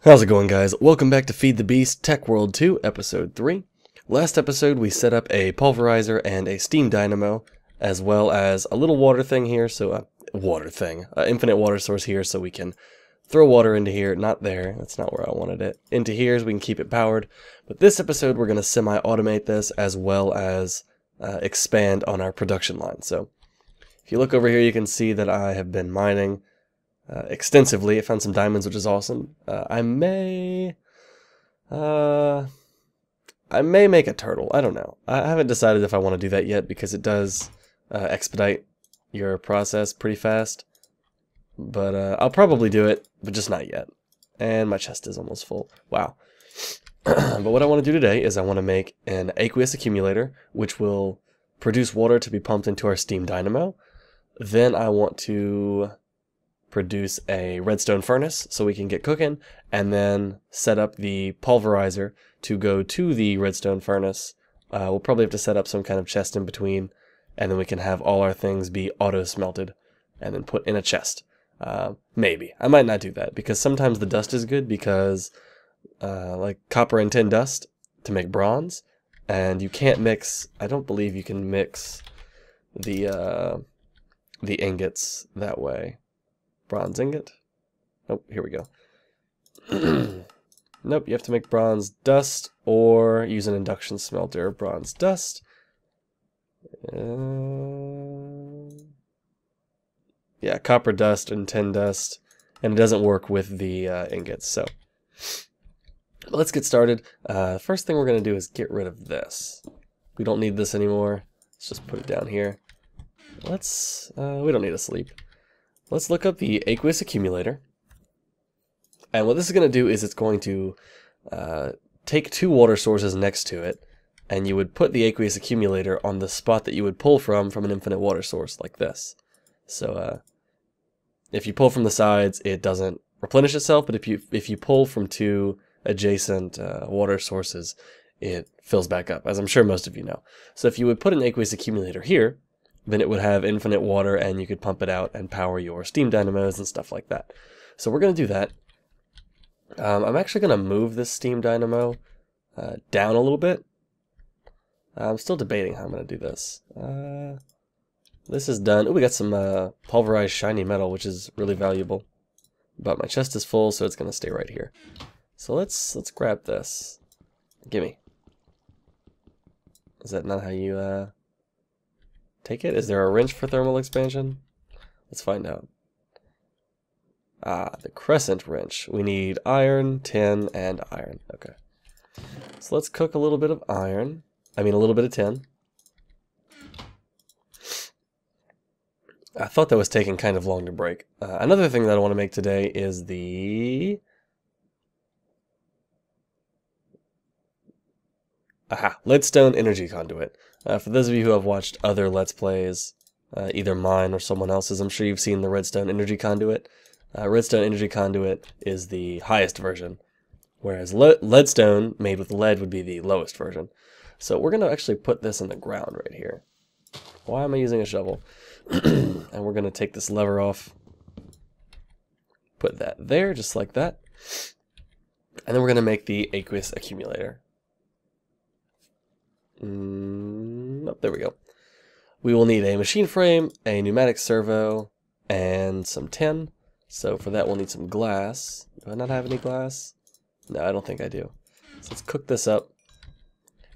How's it going, guys? Welcome back to Feed the Beast Tech World 2, Episode 3. Last episode we set up a pulverizer and a steam dynamo, as well as a little water thing here, infinite water source here so we can throw water into here, not there, that's not where I wanted it, into here so we can keep it powered. But this episode we're going to semi-automate this as well as expand on our production line. So if you look over here you can see that I have been mining extensively. I found some diamonds, which is awesome. I may make a turtle. I don't know. I haven't decided if I want to do that yet because it does expedite your process pretty fast. But I'll probably do it, but just not yet. And my chest is almost full. Wow. But what I want to do today is I want to make an aqueous accumulator, which will produce water to be pumped into our steam dynamo. Then I want to produce a redstone furnace so we can get cooking, and then set up the pulverizer to go to the redstone furnace. We'll probably have to set up some kind of chest in between, and then we can have all our things be auto smelted and then put in a chest. Maybe. I might not do that because sometimes the dust is good because like copper and tin dust to make bronze, and you can't mix, I don't believe you can mix the ingots that way. Bronze ingot? Nope, here we go. Nope, you have to make bronze dust or use an induction smelter. Bronze dust. Yeah, copper dust and tin dust. And it doesn't work with the ingots, so. Let's get started. First thing we're going to do is get rid of this. We don't need this anymore. Let's just put it down here. We don't need to sleep. Let's look up the aqueous accumulator. And what this is going to do is it's going to take two water sources next to it, and you would put the aqueous accumulator on the spot that you would pull from an infinite water source like this. So if you pull from the sides, it doesn't replenish itself, but if you pull from two adjacent water sources, it fills back up, as I'm sure most of you know. So if you would put an aqueous accumulator here, then it would have infinite water and you could pump it out and power your steam dynamos and stuff like that. So we're going to do that. I'm actually going to move this steam dynamo down a little bit. I'm still debating how I'm going to do this. This is done. Oh, we got some pulverized shiny metal, which is really valuable. But my chest is full, so it's going to stay right here. So let's grab this. Gimme. Is that not how you take it? Is there a wrench for thermal expansion? Let's find out. The crescent wrench. We need iron, tin, and iron. Okay. So let's cook a little bit of iron. A little bit of tin. I thought that was taking kind of long to break. Another thing that I want to make today is the leadstone energy conduit. For those of you who have watched other Let's Plays, either mine or someone else's, I'm sure you've seen the redstone energy conduit. Redstone energy conduit is the highest version, whereas leadstone made with lead would be the lowest version. So we're going to actually put this in the ground right here. Why am I using a shovel? And we're going to take this lever off, put that there, just like that. And then we're going to make the aqueous accumulator. Oh, there we go. We will need a machine frame, a pneumatic servo, and some tin. So for that we'll need some glass. Do I not have any glass? No, I don't think I do. So let's cook this up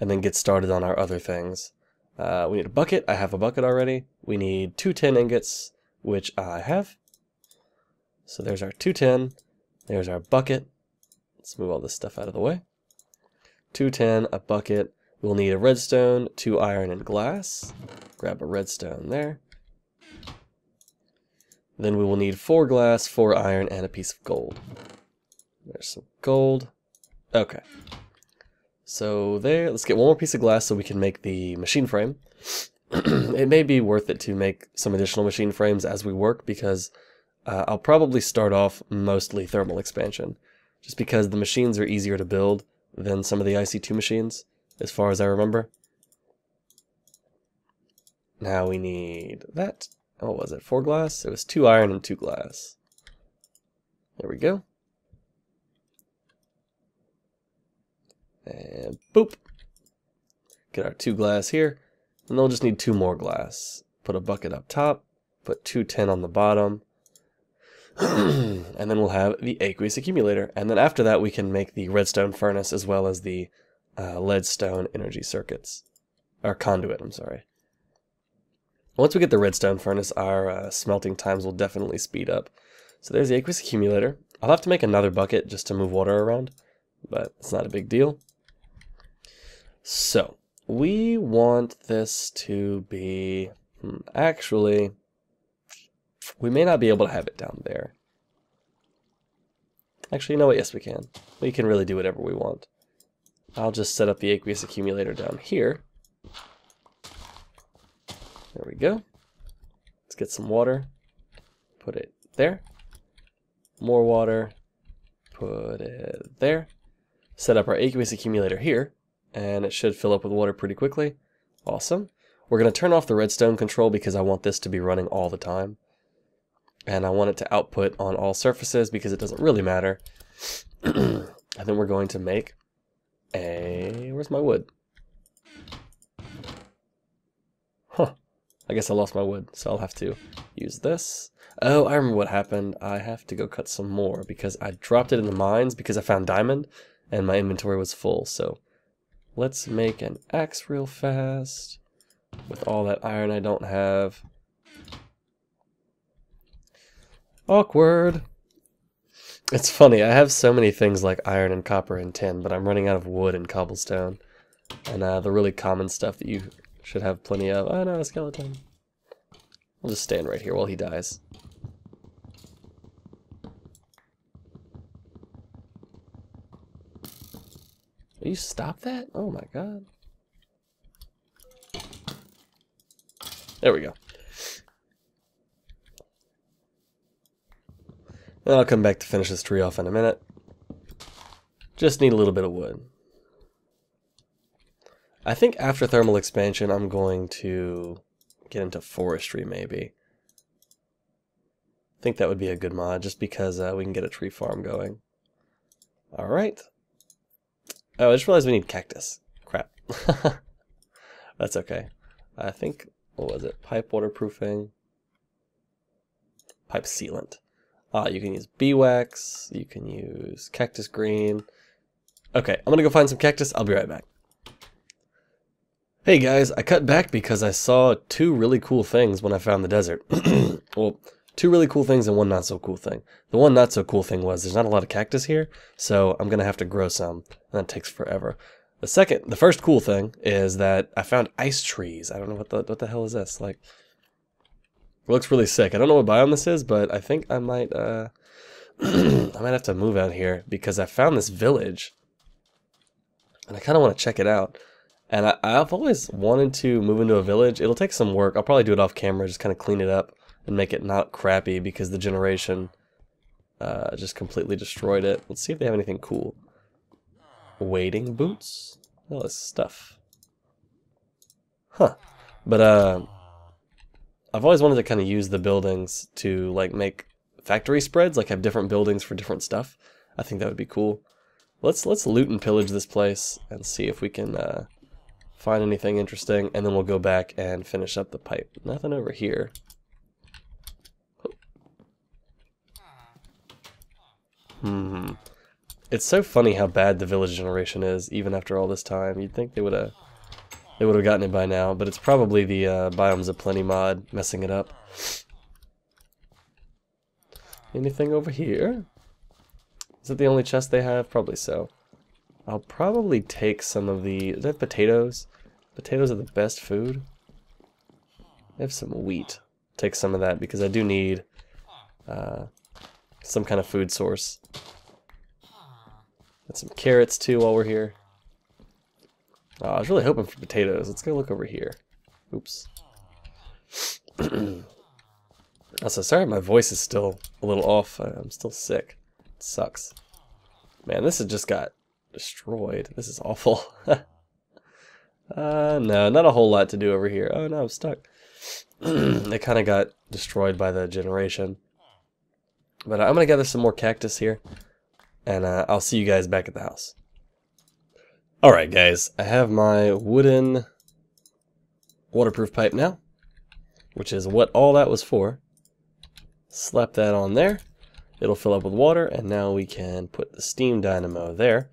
and then get started on our other things. We need a bucket. I have a bucket already. We need 2 tin ingots, which I have. So there's our 2 tin. There's our bucket. Let's move all this stuff out of the way. 2 tin, a bucket. We'll need a redstone, 2 iron, and glass. Grab a redstone there. Then we will need 4 glass, 4 iron, and a piece of gold. There's some gold. Okay. So there, let's get one more piece of glass so we can make the machine frame. It may be worth it to make some additional machine frames as we work because I'll probably start off mostly thermal expansion. Just because the machines are easier to build than some of the IC2 machines, as far as I remember. Now we need that. What was it? 4 glass? It was 2 iron and 2 glass. There we go. And boop. Get our 2 glass here. And then we'll just need 2 more glass. Put a bucket up top. Put 2 tin on the bottom. And then we'll have the aqueous accumulator. And then after that we can make the redstone furnace as well as the leadstone energy circuits. Or conduit, I'm sorry. Once we get the redstone furnace, our smelting times will definitely speed up. So there's the aqueous accumulator. I'll have to make another bucket just to move water around, but it's not a big deal. So we want this to be, actually, we may not be able to have it down there. Actually, you know what? Yes, we can. We can really do whatever we want. I'll just set up the aqueous accumulator down here. There we go. Let's get some water. Put it there. More water. Put it there. Set up our aqueous accumulator here. And it should fill up with water pretty quickly. Awesome. We're going to turn off the redstone control because I want this to be running all the time. And I want it to output on all surfaces because it doesn't really matter. And then we're going to make a... Where's my wood? Huh. I guess I lost my wood, so I'll have to use this. Oh, I remember what happened. I have to go cut some more because I dropped it in the mines because I found diamond and my inventory was full. So let's make an axe real fast with all that iron I don't have. Awkward. It's funny, I have so many things like iron and copper and tin, but I'm running out of wood and cobblestone. And the really common stuff that you should have plenty of. Oh no, a skeleton. I'll just stand right here while he dies. Will you stop that? Oh my god. There we go. Then I'll come back to finish this tree off in a minute. Just need a little bit of wood. I think after thermal expansion, I'm going to get into forestry, maybe. I think that would be a good mod, just because we can get a tree farm going. Alright. Oh, I just realized we need cactus. Crap. That's okay. I think, what was it? Pipe waterproofing. Pipe sealant. You can use beeswax. You can use cactus green. Okay, I'm gonna go find some cactus. I'll be right back. Hey guys, I cut back because I saw 2 really cool things when I found the desert. Well, 2 really cool things and 1 not so cool thing. The 1 not so cool thing was there's not a lot of cactus here, so I'm gonna have to grow some, and that takes forever. The first cool thing is that I found ice trees. I don't know what the hell is this. Like, it looks really sick. I don't know what biome this is, but I think I might I might have to move out here because I found this village, and I kind of want to check it out. And I've always wanted to move into a village. It'll take some work. I'll probably do it off camera, just kind of clean it up and make it not crappy because the generation just completely destroyed it. Let's see if they have anything cool. Wading boots? All this stuff. Huh. But I've always wanted to kind of use the buildings to like make factory spreads, like have different buildings for different stuff. I think that would be cool. Let's loot and pillage this place and see if we can find anything interesting, and then we'll go back and finish up the pipe. Nothing over here. It's so funny how bad the village generation is, even after all this time. You'd think they would have gotten it by now, but it's probably the Biomes of Plenty mod messing it up. Anything over here? Is it the only chest they have? Probably so. I'll probably take some of the... Do they have potatoes? Potatoes are the best food. They have some wheat. Take some of that because I do need some kind of food source. Got some carrots too while we're here. Oh, I was really hoping for potatoes. Let's go look over here. Oops. Also, sorry my voice is still a little off. I'm still sick. It sucks. Man, this has just got destroyed. This is awful. No, not a whole lot to do over here. Oh no, I'm stuck. It kind of got destroyed by the generation. But I'm going to gather some more cactus here. And I'll see you guys back at the house. Alright guys, I have my wooden waterproof pipe now, which is what all that was for. Slap that on there, it'll fill up with water, and now we can put the steam dynamo there.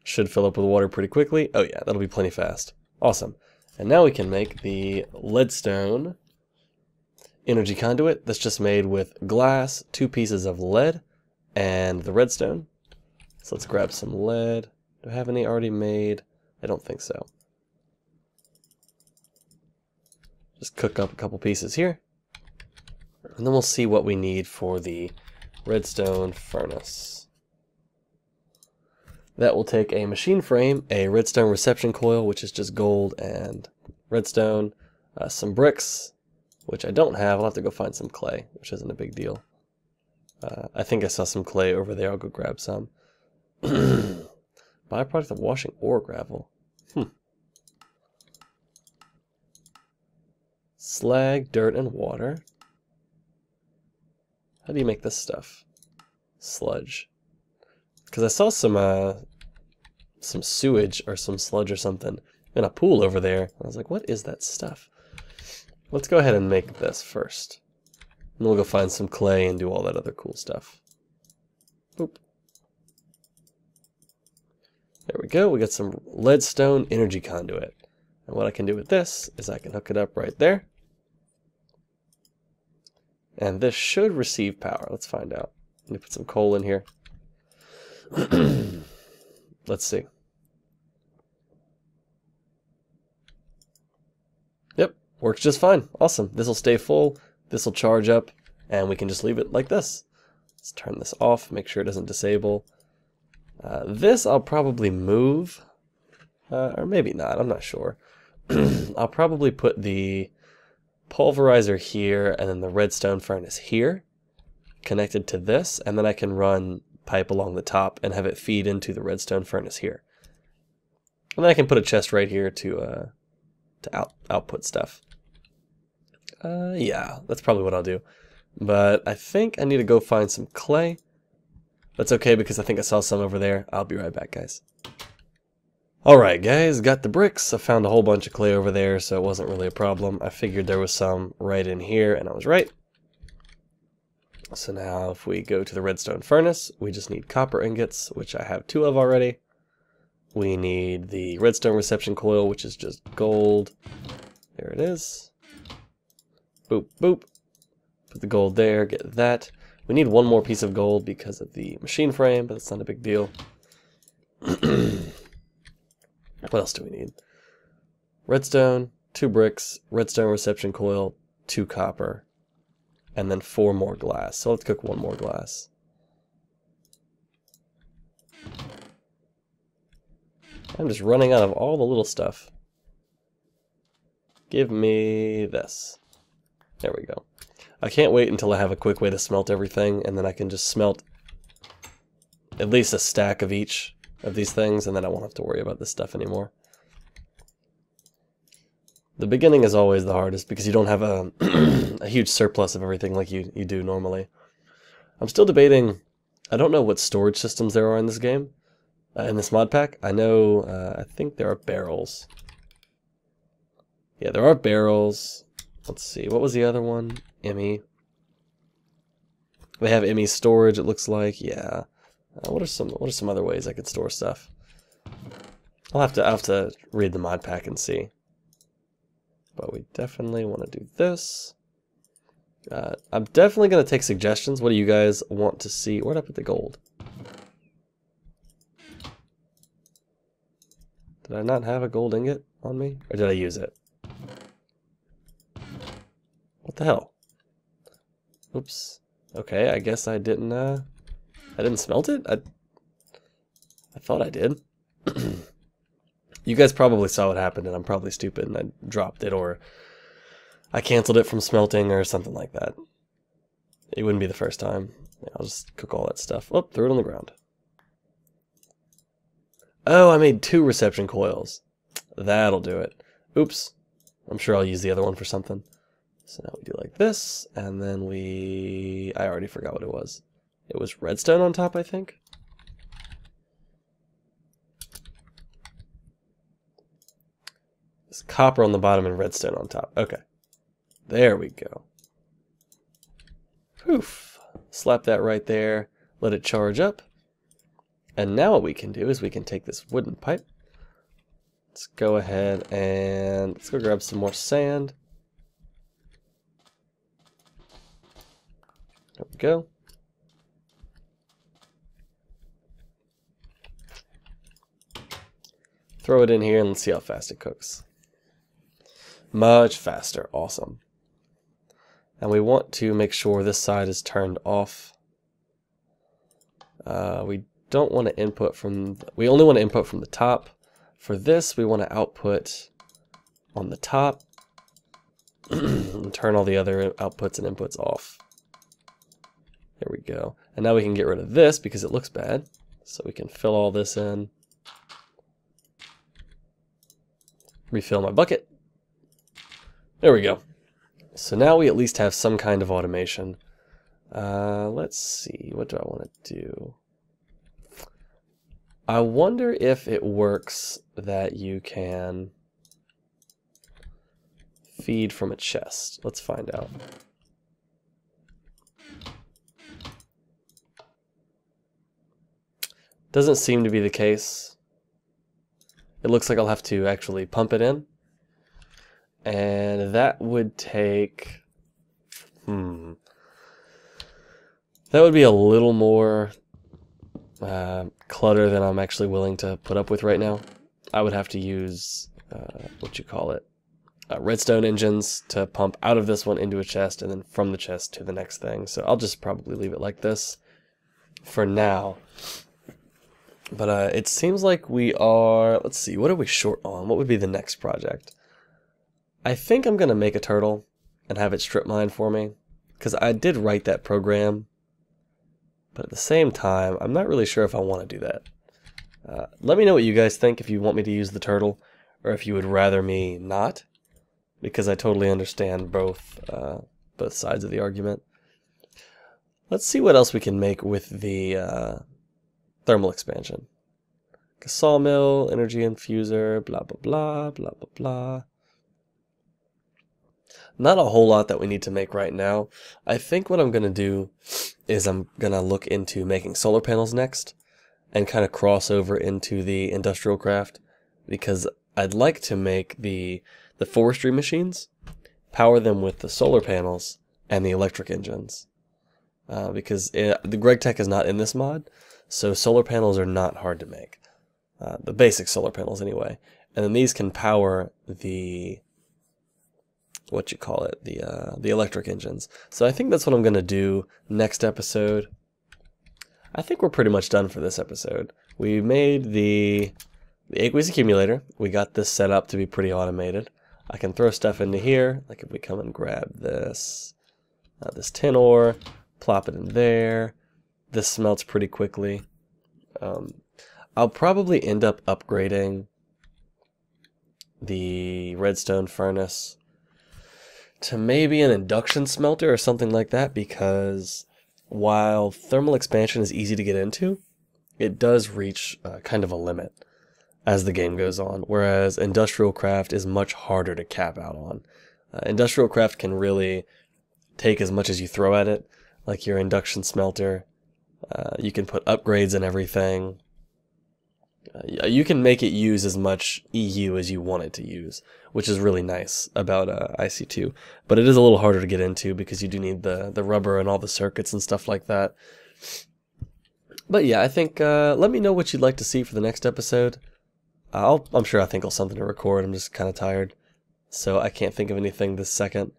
Should fill up with water pretty quickly. Oh yeah, that'll be plenty fast. Awesome. And now we can make the leadstone energy conduit that's just made with glass, 2 pieces of lead, and the redstone. So let's grab some lead. Do I have any already made? I don't think so. Just cook up a couple pieces here. And then we'll see what we need for the redstone furnace. That will take a machine frame, a redstone reception coil, which is just gold and redstone, some bricks, which I don't have. I'll have to go find some clay, which isn't a big deal. I think I saw some clay over there. I'll go grab some. Byproduct of washing ore gravel. Slag, dirt, and water. How do you make this stuff? Sludge. Because I saw some sewage or some sludge or something in a pool over there. I was like, what is that stuff? Let's go ahead and make this first. And we'll go find some clay and do all that other cool stuff. Boop. There we go. We got some leadstone energy conduit. And what I can do with this is I can hook it up right there. And this should receive power. Let's find out. Let me put some coal in here. Let's see. Yep, works just fine. Awesome. This will stay full. This will charge up, and we can just leave it like this. Let's turn this off, make sure it doesn't disable. This I'll probably move, or maybe not, I'm not sure. I'll probably put the pulverizer here and then the redstone furnace here, connected to this, and then I can run pipe along the top and have it feed into the redstone furnace here. And then I can put a chest right here to output stuff. Yeah, that's probably what I'll do. But I think I need to go find some clay. That's okay because I think I saw some over there. I'll be right back, guys. Alright guys, got the bricks. I found a whole bunch of clay over there, so it wasn't really a problem. I figured there was some right in here, and I was right. So now if we go to the redstone furnace, we just need copper ingots, which I have 2 of already. We need the redstone reception coil, which is just gold. There it is. Boop, boop. Put the gold there, get that. We need 1 more piece of gold because of the machine frame, but it's not a big deal. What else do we need? Redstone, 2 bricks, redstone reception coil, 2 copper, and then 4 more glass. So let's cook 1 more glass. I'm just running out of all the little stuff. Give me this. There we go. I can't wait until I have a quick way to smelt everything, and then I can just smelt at least a stack of each of these things, and then I won't have to worry about this stuff anymore. The beginning is always the hardest because you don't have a, a huge surplus of everything like you do normally. I'm still debating, I don't know what storage systems there are in this game, in this mod pack. I know, I think there are barrels. Yeah, there are barrels. Let's see, what was the other one? ME. They have ME storage, it looks like. Yeah. What are some other ways I could store stuff? I'll have to read the mod pack and see. But we definitely want to do this. I'm definitely going to take suggestions. What do you guys want to see? Where'd I put the gold? Did I not have a gold ingot on me? Or did I use it? What the hell? Oops. Okay, I guess I didn't smelt it? I thought I did. You guys probably saw what happened, and I'm probably stupid, and I dropped it, or I canceled it from smelting, or something like that. It wouldn't be the first time. I'll just cook all that stuff. Oh, threw it on the ground. Oh, I made 2 reception coils. That'll do it. Oops. I'm sure I'll use the other one for something. So now we do like this, and then I already forgot what it was. It was redstone on top, I think. It's copper on the bottom and redstone on top. Okay. There we go. Poof. Slap that right there. Let it charge up. And now what we can do is we can take this wooden pipe. Let's go ahead and let's go grab some more sand. There we go. Throw it in here and let's see how fast it cooks. Much faster. Awesome. And we want to make sure this side is turned off. We don't want to input from... We only want to input from the top. For this, we want to output on the top. And turn all the other outputs and inputs off. There we go. And now we can get rid of this because it looks bad. So we can fill all this in. Refill my bucket. There we go. So now we at least have some kind of automation. Let's see, what do I want to do? I wonder if it works that you can feed from a chest. Let's find out. Doesn't seem to be the case. It looks like I'll have to actually pump it in. And that would take... That would be a little more clutter than I'm actually willing to put up with right now. I would have to use, redstone engines to pump out of this one into a chest and then from the chest to the next thing. So I'll just probably leave it like this for now. But it seems like we are, let's see, what are we short on? What would be the next project? I think I'm going to make a turtle and have it strip mine for me, because I did write that program, but at the same time, I'm not really sure if I want to do that. Let me know what you guys think, if you want me to use the turtle, or if you would rather me not, because I totally understand both sides of the argument. Let's see what else we can make with the thermal expansion. A sawmill, energy infuser, blah, blah, blah, blah, blah, blah. Not a whole lot that we need to make right now. I think what I'm going to do is I'm going to look into making solar panels next and kind of cross over into the industrial craft, because I'd like to make the forestry machines, power them with the solar panels and the electric engines. Because the GregTech is not in this mod, so solar panels are not hard to make. The basic solar panels anyway. And then these can power the... the electric engines. So I think that's what I'm going to do next episode. I think we're pretty much done for this episode. We made the aqueous accumulator. We got this set up to be pretty automated. I can throw stuff into here, like if we come and grab this tin ore, plop it in there. This smelts pretty quickly. I'll probably end up upgrading the redstone furnace to maybe an induction smelter or something like that, because while thermal expansion is easy to get into, it does reach kind of a limit as the game goes on, whereas industrial craft is much harder to cap out on. Industrial craft can really take as much as you throw at it, like your induction smelter. You can put upgrades and everything. You can make it use as much EU as you want it to use, which is really nice about IC2. But it is a little harder to get into because you do need the rubber and all the circuits and stuff like that. But yeah, I think let me know what you'd like to see for the next episode. I'm sure I'll think of something to record. I'm just kind of tired, so I can't think of anything this second.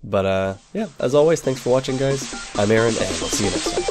But yeah, as always, thanks for watching, guys. I'm Aaron, and we'll see you next time.